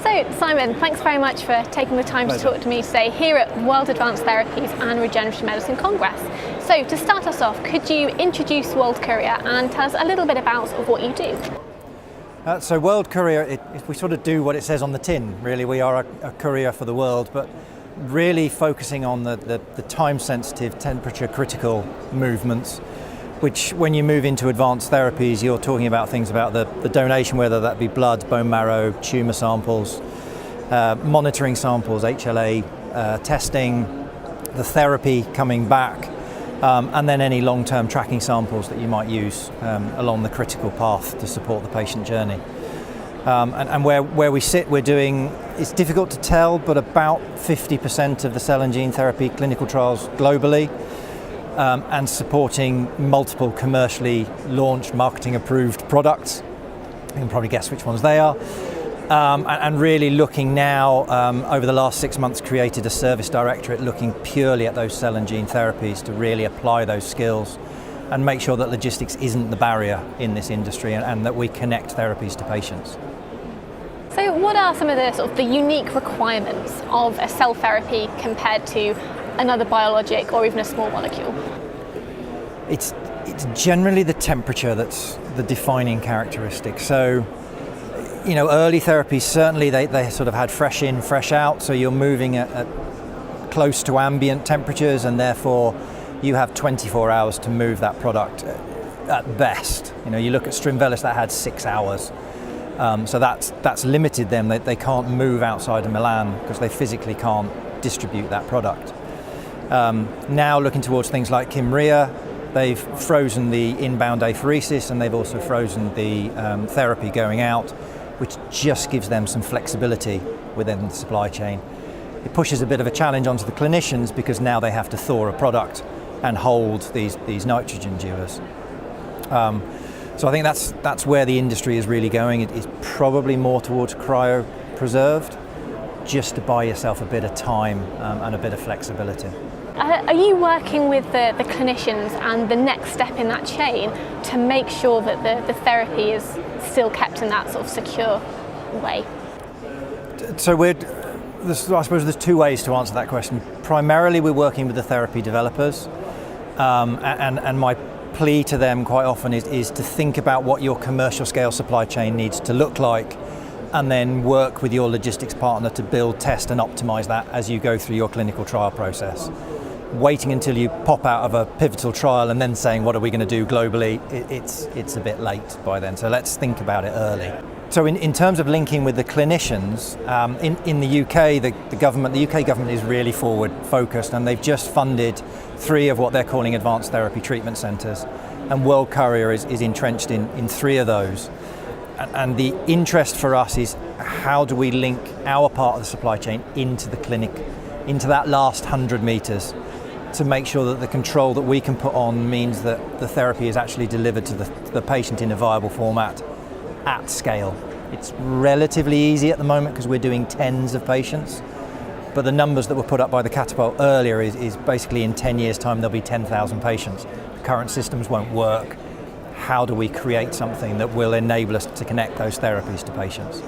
So, Simon, thanks very much for taking the time to talk to me today here at World Advanced Therapies and Regenerative Medicine Congress. So, to start us off, could you introduce World Courier and tell us a little bit about what you do? So World Courier, we sort of do what it says on the tin, really. We are a courier for the world, but really focusing on the time-sensitive, temperature-critical movements, which when you move into advanced therapies, you're talking about things about the donation, whether that be blood, bone marrow, tumour samples, monitoring samples, HLA testing, the therapy coming back, and then any long-term tracking samples that you might use along the critical path to support the patient journey. And where we sit, we're doing, it's difficult to tell, but about 50% of the cell and gene therapy clinical trials globally, and supporting multiple commercially launched, marketing approved products. You can probably guess which ones they are. And really looking now, over the last 6 months, created a service directorate looking purely at those cell and gene therapies to really apply those skills and make sure that logistics isn't the barrier in this industry and that we connect therapies to patients. So what are some of the unique requirements of a cell therapy compared to another biologic or even a small molecule? It's generally the temperature that's the defining characteristic. So, you know, early therapies, certainly they sort of had fresh in, fresh out, so you're moving at close to ambient temperatures, and therefore you have 24 hours to move that product at best. You know, you look at Strimvelis, that had 6 hours. So that's limited them. They can't move outside of Milan because they physically can't distribute that product. Now looking towards things like Kymriah, they've frozen the inbound apheresis and they've also frozen the therapy going out, which just gives them some flexibility within the supply chain. It pushes a bit of a challenge onto the clinicians because now they have to thaw a product and hold these nitrogen dewars. So I think that's where the industry is really going. It is probably more towards cryopreserved, just to buy yourself a bit of time and a bit of flexibility. Are you working with the clinicians and the next step in that chain to make sure that the therapy is still kept in that sort of secure way? So I suppose there's two ways to answer that question. Primarily we're working with the therapy developers, and my plea to them quite often is to think about what your commercial scale supply chain needs to look like, and then work with your logistics partner to build, test and optimize that as you go through your clinical trial process. Waiting until you pop out of a pivotal trial and then saying what are we going to do globally, it's a bit late by then, so let's think about it early. So in terms of linking with the clinicians, in the UK, the UK government is really forward focused, and they've just funded 3 of what they're calling advanced therapy treatment centres, and World Courier is entrenched in 3 of those. And the interest for us is how do we link our part of the supply chain into the clinic, into that last 100 metres, to make sure that the control that we can put on means that the therapy is actually delivered to the patient in a viable format at scale. It's relatively easy at the moment because we're doing tens of patients, but the numbers that were put up by the Catapult earlier is basically in 10 years' time there'll be 10,000 patients. The current systems won't work. How do we create something that will enable us to connect those therapies to patients?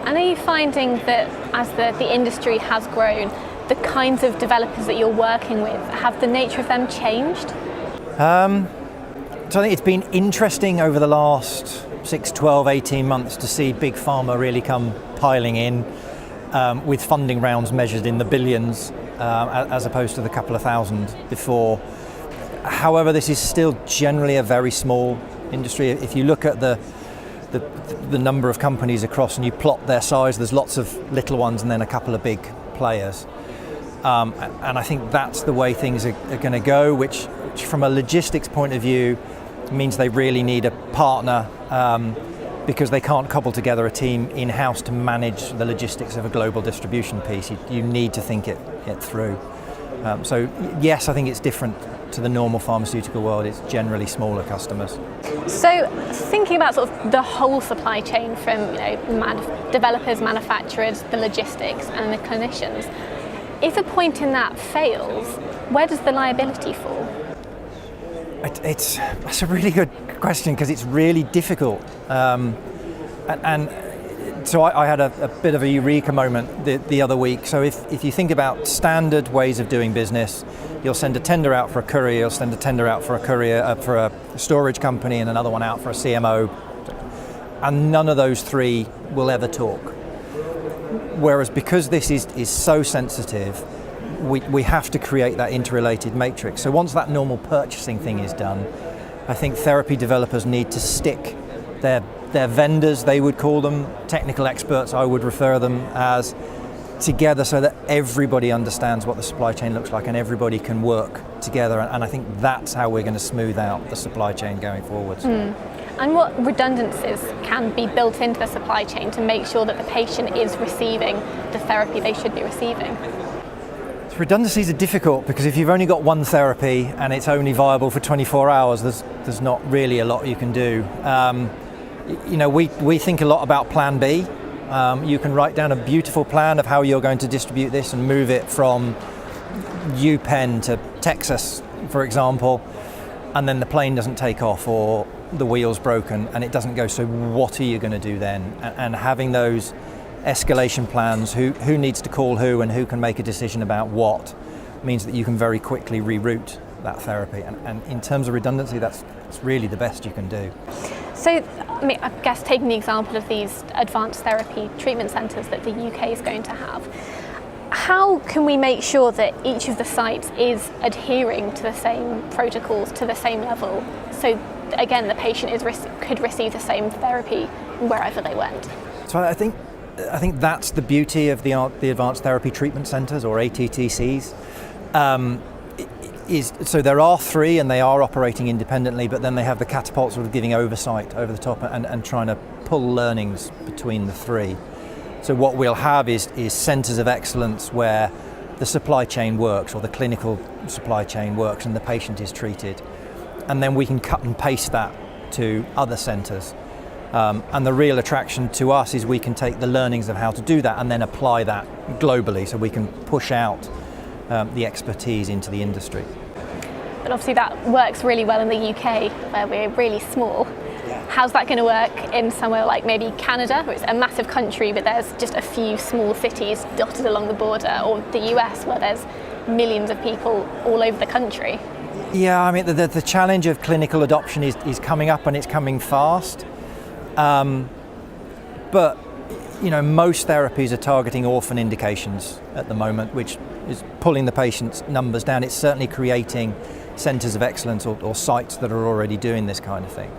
And are you finding that as the industry has grown, the kinds of developers that you're working with, have the nature of them changed? So I think it's been interesting over the last 6, 12, 18 months to see big pharma really come piling in with funding rounds measured in the billions as opposed to the couple of thousand before. However, this is still generally a very small industry. If you look at the number of companies across and you plot their size, there's lots of little ones and then a couple of big players. And I think that's the way things are going to go, which from a logistics point of view means they really need a partner because they can't cobble together a team in-house to manage the logistics of a global distribution piece. You need to think it through. So yes, I think it's different to the normal pharmaceutical world. It's generally smaller customers. So thinking about sort of the whole supply chain from developers, manufacturers, the logistics and the clinicians, if a point in that fails, where does the liability fall? That's a really good question because it's really difficult. And So I had a bit of a eureka moment the other week. So if you think about standard ways of doing business, you'll send a tender out for a courier, you'll send a tender out for a courier, for a storage company, and another one out for a CMO, and none of those three will ever talk. Whereas because this is so sensitive, we have to create that interrelated matrix. So once that normal purchasing thing is done, I think therapy developers need to stick their vendors, they would call them, technical experts, I would refer them as, together so that everybody understands what the supply chain looks like and everybody can work together. And I think that's how we're going to smooth out the supply chain going forwards. And what redundancies can be built into the supply chain to make sure that the patient is receiving the therapy they should be receiving? So redundancies are difficult because if you've only got one therapy and it's only viable for 24 hours, there's not really a lot you can do. We think a lot about Plan B. You can write down a beautiful plan of how you're going to distribute this and move it from UPenn to Texas, for example, and then the plane doesn't take off or the wheel's broken and it doesn't go. So what are you going to do then? And having those escalation plans, who needs to call who and who can make a decision about what, means that you can very quickly reroute that therapy. And in terms of redundancy, that's really the best you can do. So, I guess taking the example of these advanced therapy treatment centres that the UK is going to have, how can we make sure that each of the sites is adhering to the same protocols, to the same level, so again the patient could receive the same therapy wherever they went? So I think that's the beauty of the advanced therapy treatment centres, or ATTCs. So there are three and they are operating independently, but then they have the catapult sort of giving oversight over the top and trying to pull learnings between the three. So what we'll have is centres of excellence where the supply chain works, or the clinical supply chain works, and the patient is treated. And then we can cut and paste that to other centres. And the real attraction to us is we can take the learnings of how to do that and then apply that globally, so we can push out the expertise into the industry. But obviously that works really well in the UK, where we're really small. Yeah. How's that going to work in somewhere like maybe Canada, where it's a massive country but there's just a few small cities dotted along the border, or the US, where there's millions of people all over the country? Yeah, I mean the challenge of clinical adoption is coming up, and it's coming fast. But most therapies are targeting orphan indications at the moment, which is pulling the patient's numbers down. It's certainly creating centres of excellence or sites that are already doing this kind of thing.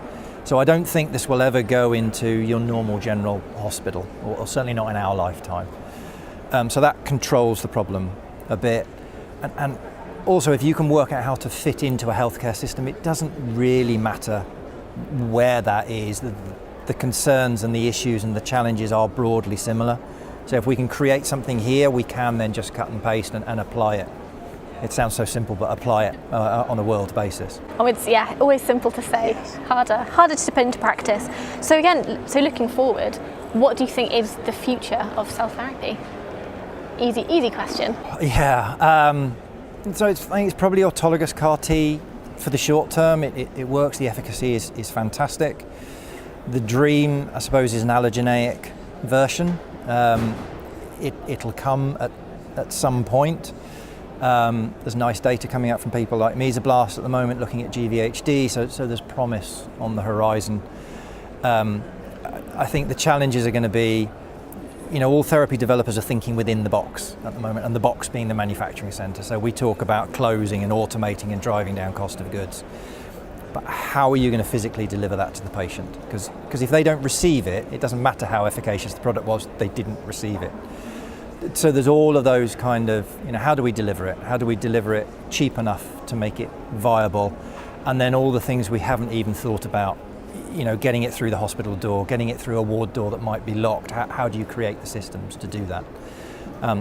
So I don't think this will ever go into your normal general hospital, or certainly not in our lifetime. So that controls the problem a bit. And also, if you can work out how to fit into a healthcare system, it doesn't really matter where that is. The concerns and the issues and the challenges are broadly similar. So if we can create something here, we can then just cut and paste and apply it. It sounds so simple, but apply it on a world basis. Oh, it's always simple to say, harder to put into practice. So looking forward, what do you think is the future of cell therapy? Easy question. Yeah, so I think it's probably autologous CAR T for the short term. It works, the efficacy is fantastic. The dream, I suppose, is an allogeneic version. It'll come at some point. There's nice data coming out from people like Mesoblast at the moment looking at GVHD, so there's promise on the horizon. I think the challenges are going to be, all therapy developers are thinking within the box at the moment, and the box being the manufacturing centre. So we talk about closing and automating and driving down cost of goods. But how are you going to physically deliver that to the patient? Because if they don't receive it, it doesn't matter how efficacious the product was, they didn't receive it. So there's all of those kind of, how do we deliver it? How do we deliver it cheap enough to make it viable? And then all the things we haven't even thought about, getting it through the hospital door, getting it through a ward door that might be locked. How do you create the systems to do that?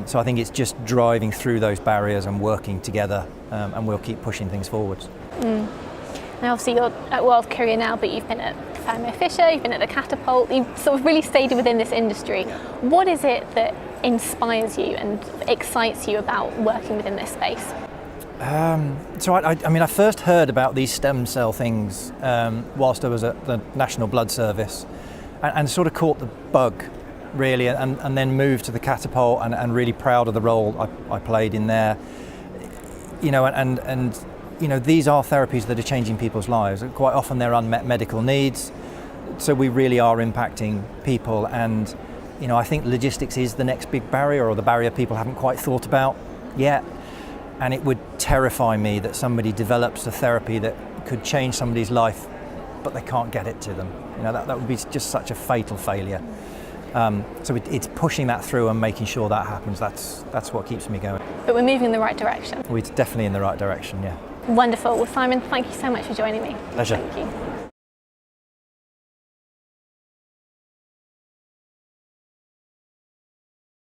So I think it's just driving through those barriers and working together, and we'll keep pushing things forwards. Now obviously you're at World Courier now, but you've been at Thermo Fisher, you've been at the Catapult, you've sort of really stayed within this industry. What is it that inspires you and excites you about working within this space? So I first heard about these stem cell things whilst I was at the National Blood Service, and sort of caught the bug really, and then moved to the Catapult, and really proud of the role I played in there. You know, and you know, these are therapies that are changing people's lives. Quite often they're unmet medical needs, so we really are impacting people. And you know, I think logistics is the next big barrier, or the barrier people haven't quite thought about yet. And it would terrify me that somebody develops a therapy that could change somebody's life, but they can't get it to them. You know, that would be just such a fatal failure. So it's pushing that through and making sure that happens. That's what keeps me going. But we're moving in the right direction. We're definitely in the right direction, yeah. Wonderful. Well, Simon, thank you so much for joining me. Pleasure. Thank you.